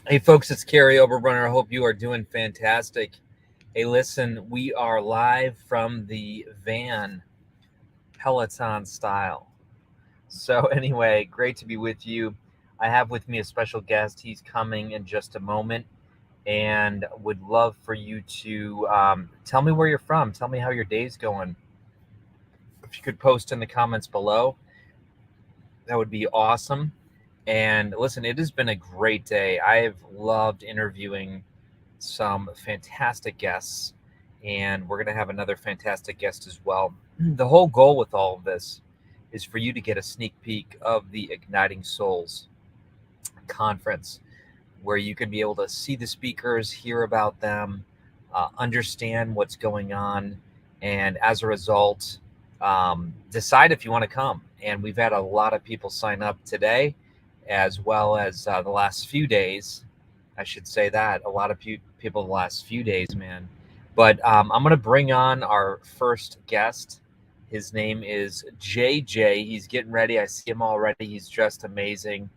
Hey, folks, it's Kary Oberbrunner. I hope you are doing fantastic. Hey, listen, we are live from the van, Peloton style. So, anyway, great to be with you. I have with me a special guest. He's coming in just a moment and would love for you to tell me where you're from. Tell me how your day's going. If you could post in the comments below, that would be awesome. And listen, it has been a great day. I've loved interviewing some fantastic guests, and we're going to have another fantastic guest as well. The whole goal with all of this is for you to get a sneak peek of the Igniting Souls Conference, where you can be able to see the speakers, hear about them, understand what's going on, and as a result, decide if you want to come. And we've had a lot of people sign up today, as well as the last few days. I should say that a lot of people the last few days, man. But I'm going to bring on our first guest. His name is JJ. He's getting ready. I see him already. He's dressed amazing.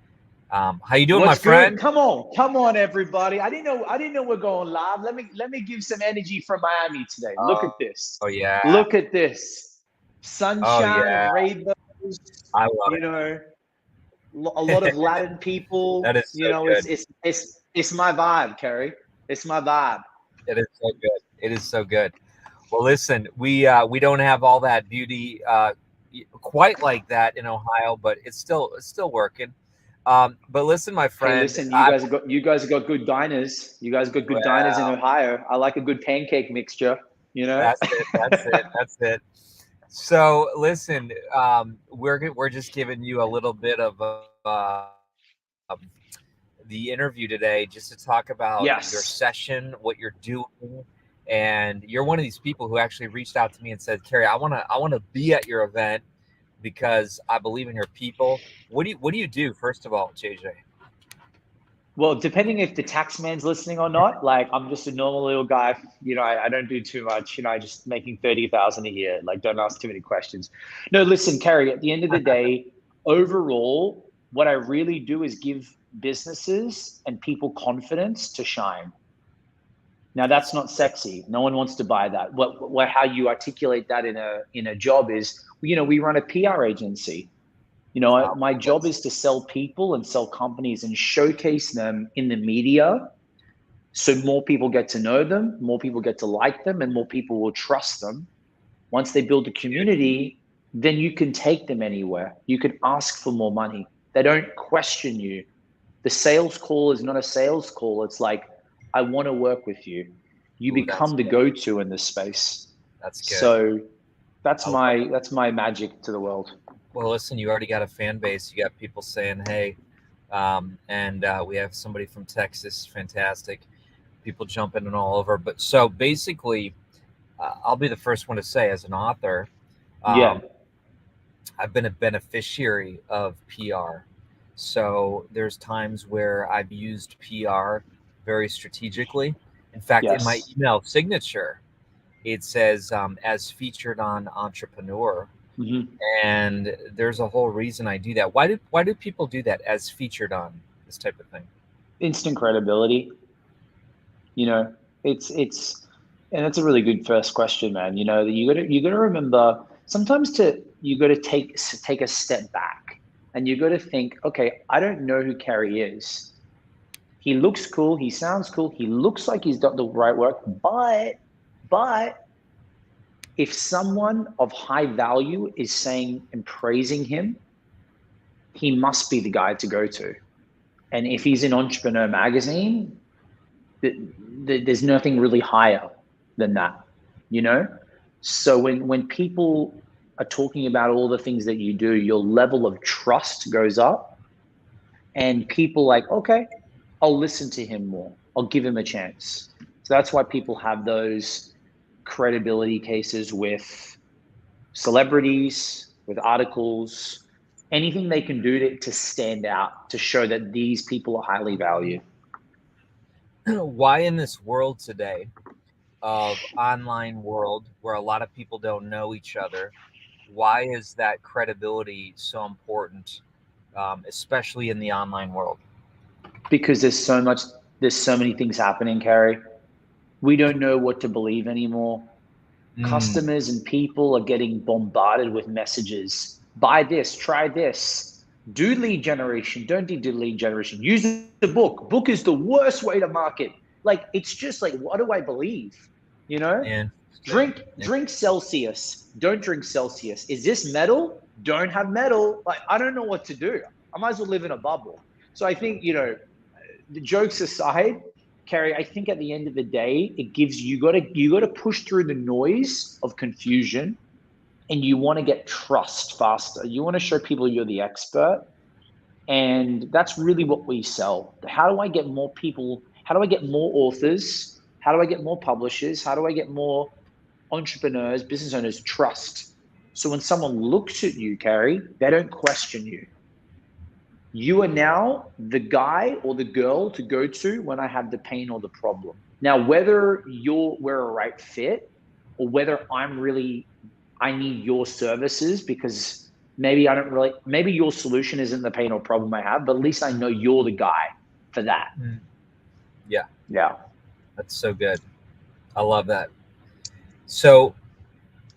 How you doing, my What's good? friend? Come on, everybody. I didn't know we're going live. Let me give some energy from Miami today. Look at this. Oh yeah. Look at this. Oh Sunshine yeah. and rainbows. I love You it. know, a lot of Latin people. That is You so know, good. it's my vibe, Kary. It's my vibe. It is so good. It is so good. Well, listen, we don't have all that beauty quite like that in Ohio, but it's still working. But listen, my Hey, friend, listen, you guys have got good diners. You guys got good diners in well, Ohio. I like a good pancake mixture. You know. that's it. That's it. That's it. So listen, we're just giving you a little bit of the interview today, just to talk about your session, what you're Yes. doing, and you're one of these people who actually reached out to me and said, "Kary, I wanna be at your event because I believe in your people." What do you do, first of all, JJ? Well, depending if the tax man's listening or not, like I'm just a normal little guy. I don't do too much. I just making 30,000 a year. Like, don't ask too many questions. No, listen, Kary. At the end of the day, overall, what I really do is give businesses and people confidence to shine. Now, that's not sexy. No one wants to buy that. How you articulate that in a job is, we run a PR agency. My job is to sell people and sell companies and showcase them in the media so more people get to know them, more people get to like them, and more people will trust them. Once they build a community, then you can take them anywhere. You can ask for more money. They don't question you. The sales call is not a sales call. It's like, I want to work with you. You Ooh, that's become the good. go-to in this space. That's good. So that's I love my it. that's my magic to the world. Well, listen, you already got a fan base. You got people saying, "Hey," and we have somebody from Texas. Fantastic. People jumping and all over. But so basically, I'll be the first one to say, as an author, Yeah. um, I've been a beneficiary of PR. So there's times where I've used PR very strategically. In fact, in my Yes. email signature, it says as featured on Entrepreneur, Mhm. and there's a whole reason I do that. Why do people do that, as featured on this type of thing? Instant credibility. You know, it's and that's a really good first question, man. You gotta remember sometimes to you gotta take a step back and you gotta think, okay, I don't know who Kary is. He looks cool, he sounds cool, he looks like he's done the right work, but if someone of high value is saying and praising him, he must be the guy to go to. And if he's in Entrepreneur Magazine, there's nothing really higher than that, you know. So when people are talking about all the things that you do, your level of trust goes up, and people like, okay, I'll listen to him more, I'll give him a chance. So that's why people have those credibility cases with celebrities, with articles, anything they can do to stand out, to show that these people are highly valued. Why in this world today of online world where a lot of people don't know each other, why is that credibility so important, especially in the online world? Because there's so much There's so many things happening, Kary. We don't know what to believe anymore. Customers and people are getting bombarded with messages. Buy this, try this. Do lead generation. Don't do lead generation. Use the book. Book is the worst way to market. Like, it's just like, what do I believe? You know? Drink Celsius. Don't drink Celsius. Is this metal? Don't have metal. Like, I don't know what to do. I might as well live in a bubble. So I think, you know, the jokes aside, Kary, I think at the end of the day, it gives you got to push through the noise of confusion, and you want to get trust faster. You want to show people you're the expert, and that's really what we sell. How do I get more people? How do I get more authors? How do I get more publishers? How do I get more entrepreneurs, business owners trust? So when someone looks at you, Kary, they don't question you. You are now the guy or the girl to go to when I have the pain or the problem. Now, whether we're a right fit, or whether I need your services because maybe your solution isn't the pain or problem I have, but at least I know you're the guy for that. Yeah. Yeah. That's so good. I love that. So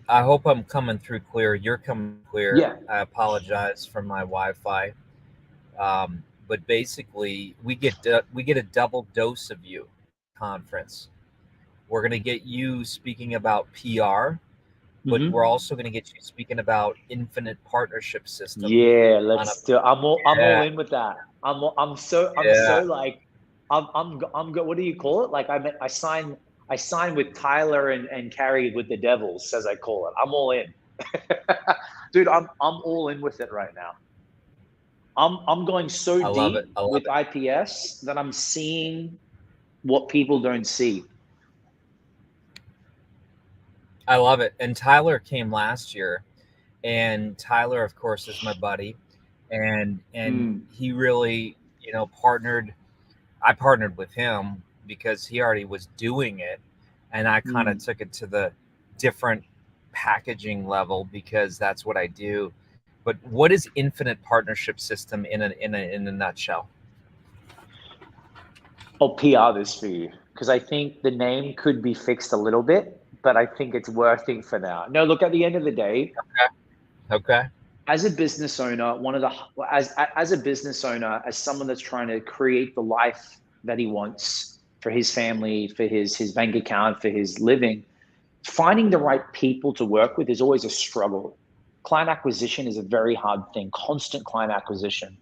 I hope I'm coming through clear. You're coming clear. Yeah. I apologize for my Wi-Fi. But basically, we get a double dose of you conference. We're going to get you speaking about PR, but we're also going to get you speaking about infinite partnership system. Yeah, let's do it. I'm all in with that. I'm so like I'm what do you call it? Like I sign with Tyler and Kary with the Devils, as I call it. I'm all in. Dude, I'm all in with it right now. I'm going so deep with IPS that I'm seeing what people don't see. I love it. And Tyler came last year, and Tyler, of course, is my buddy, and he really, you know, I partnered with him because he already was doing it, and I kind of took it to the different packaging level because that's what I do. But what is infinite partnership system in a nutshell? I'll PR this for you because I think the name could be fixed a little bit, but I think it's working for now. No, look, at the end of the day, okay. As a business owner, as someone that's trying to create the life that he wants for his family, for his bank account, for his living, finding the right people to work with is always a struggle. Client acquisition is a very hard thing, constant client acquisition.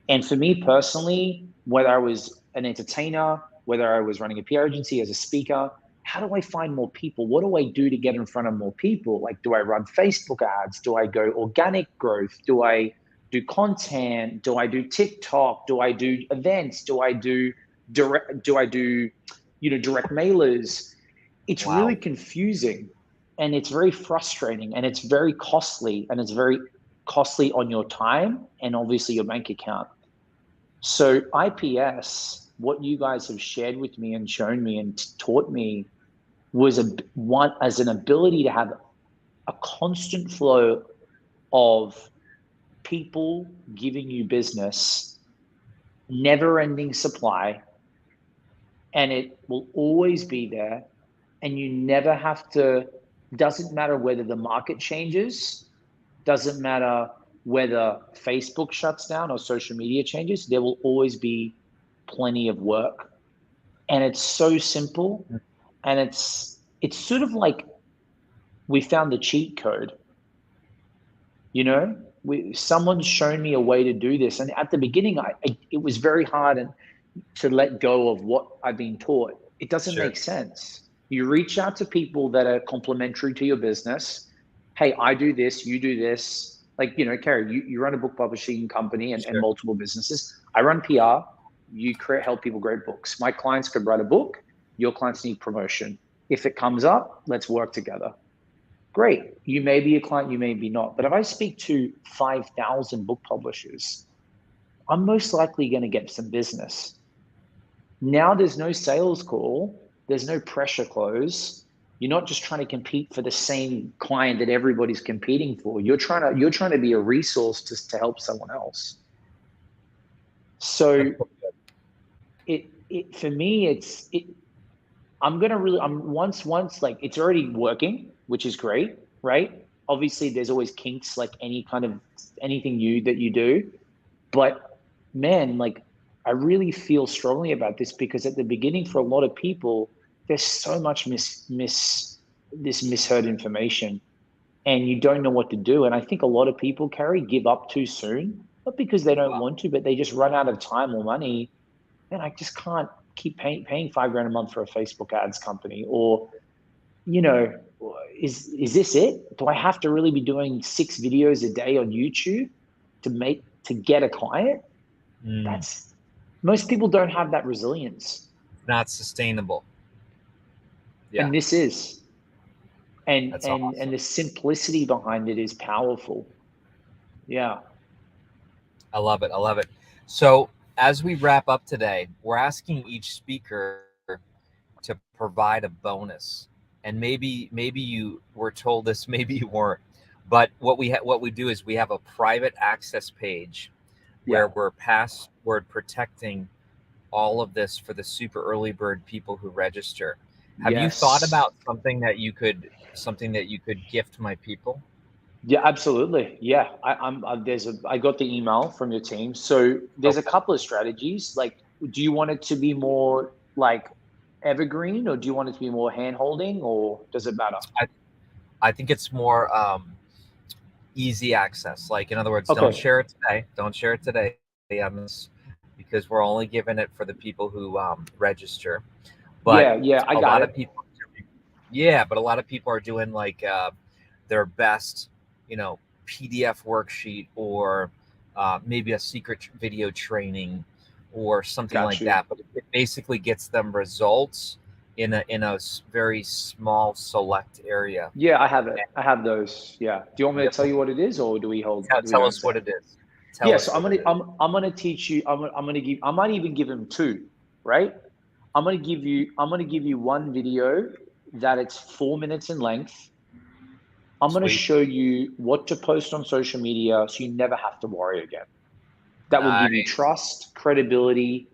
And for me personally, whether I was an entertainer, whether I was running a PR agency as a speaker, how do I find more people? What do I do to get in front of more people? Like, do I run Facebook ads? Do I go organic growth? Do I do content? Do I do TikTok? Do I do events? Do I do direct mailers? It's really confusing, and it's very frustrating, and it's very costly, and it's very costly on your time and obviously your bank account. So IPS, what you guys have shared with me and shown me and taught me was as an ability to have a constant flow of people giving you business, never-ending supply, and it will always be there, and you never have to, doesn't matter whether the market changes, doesn't matter whether Facebook shuts down or social media changes, there will always be plenty of work. And it's so simple, and it's sort of like we found the cheat code. You know, someone's shown me a way to do this, and at the beginning, it was very hard to let go of what I've been taught. It doesn't make sense. You reach out to people that are complementary to your business. Hey, I do this, you do this. Like, you know, Kary, you run a book publishing company and multiple businesses. I run PR. You help people create books. My clients could write a book. Your clients need promotion. If it comes up, let's work together. Great. You may be a client, you may be not. But if I speak to 5,000 book publishers, I'm most likely going to get some business. Now there's no sales call. There's no pressure close. You're not just trying to compete for the same client that everybody's competing for. You're trying to be a resource to help someone else. So for me, once like it's already working, which is great, right? Obviously, there's always kinks, like anything new that you do, but man, like I really feel strongly about this because at the beginning, for a lot of people, there's so much this misheard information, and you don't know what to do. And I think a lot of people, Kary, give up too soon, not because they don't want to, but they just run out of time or money. And I just can't keep paying $5,000 a month for a Facebook ads company, or you know, is this it? Do I have to really be doing 6 videos a day on YouTube to get a client? That's Most people don't have that resilience. Not sustainable. Yeah. And this is. And That's awesome. and the simplicity behind it is powerful. Yeah. I love it. I love it. So as we wrap up today, we're asking each speaker to provide a bonus. And maybe you were told this, maybe you weren't. But what we do is we have a private access page where we're password protecting all of this for the super early bird people who register. Have you thought about something that you could gift my people? Yeah, absolutely. Yeah, I got the email from your team. So there's a couple of strategies. Like, do you want it to be more like evergreen, or do you want it to be more hand holding, or does it matter? I think it's more easy access. Like, in other words, don't share it today. Don't share it today on this, because we're only giving it for the people who register. But yeah, I got it. But a lot of people are doing like their best, PDF worksheet, or maybe a secret video training or something like that. But it basically gets them results in a very small select area. Yeah, I have it. I have those. Yeah. Do you want me to tell you what it is, or do we hold? Tell us what it is. So I'm gonna teach you. I might even give him 2, right? I'm gonna give you one video that it's 4 minutes in length. I'm going to show you what to post on social media so you never have to worry again. That will give you trust, credibility,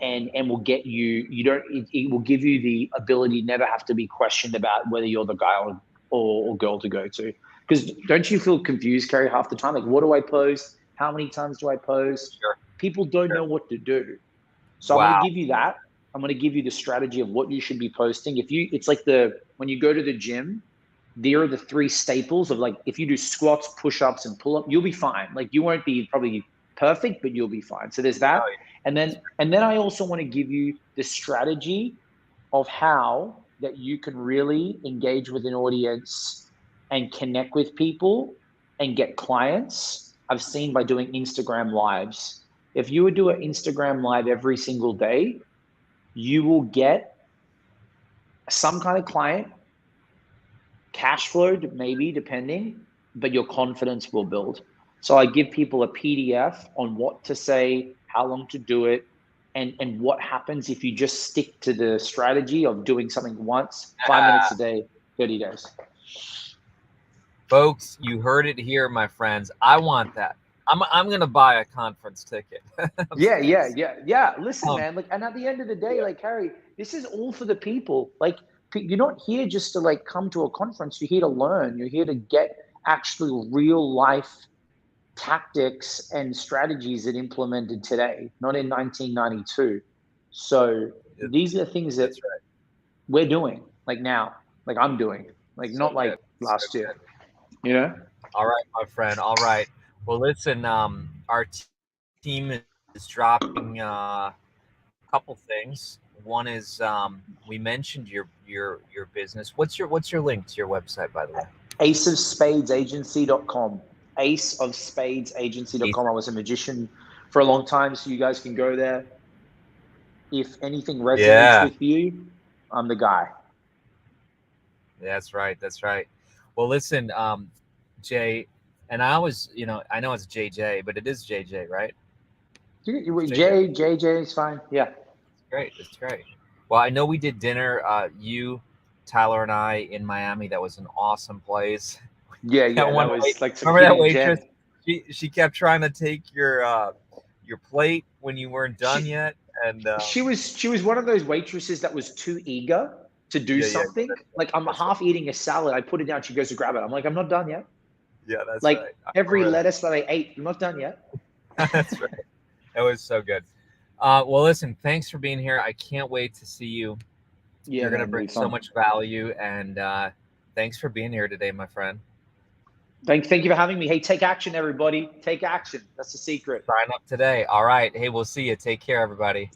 and will get you, it will give you the ability never have to be questioned about whether you're the guy or girl to go to. Because don't you feel confused, Kary, half the time? Like, what do I post? How many times do I post? Sure. People don't know what to do. So I'm going to give you that. I'm going to give you the strategy of what you should be posting. It's like when you go to the gym, there are the 3 staples of, like, if you do squats, push-ups, and pull-up, you'll be fine. Like, you won't be probably perfect, but you'll be fine. So there's that. And then I also want to give you the strategy of how that you can really engage with an audience and connect with people and get clients. I've seen by doing Instagram lives. If you would do an Instagram live every single day, you will get some kind of client, cash flow, maybe, depending, but your confidence will build. So I give people a PDF on what to say, how long to do it, and what happens if you just stick to the strategy of doing something once, 5 minutes a day, 30 days. Folks, you heard it here, my friends. I want that. I'm gonna buy a conference ticket. Yeah. Listen, man. Like, and at the end of the day, like, Kary, this is all for the people. Like, you're not here just to, like, come to a conference. You're here to learn. You're here to get actually real life tactics and strategies that implemented today, not in 1992. So these are the things that we're doing, like, now, like I'm doing, like, not like last year. All right, my friend. All right. Well, listen, our team is dropping a couple things. One is we mentioned your business. What's your link to your website, by the way? aceofspadesagency.com. aceofspadesagency.com. I was a magician for a long time, so you guys can go there. If anything resonates with you, I'm the guy. That's right. Well, listen, Jay, and I always, I know it's JJ, but it is JJ, right? JJ is fine. Yeah. It's great. Well, I know we did dinner, you, Tyler, and I in Miami. That was an awesome place. Yeah. That was like, remember that waitress? She kept trying to take your plate when you weren't done yet. And she was one of those waitresses that was too eager to do yeah, something. Like I'm that's half eating a salad, I put it down, she goes to grab it. I'm like, I'm not done yet. yeah, that's Like right. I every remember lettuce that I ate, I'm not done yet. that. That's right. It was so good. Well, listen, thanks for being here. I can't wait to see you. Yeah, You're going to man, bring it'll be so fun. much value, and thanks for being here today, my friend. Thank you for having me. Hey, take action, everybody. Take action. That's the secret. Sign up today. All right. Hey, we'll see you. Take care, everybody.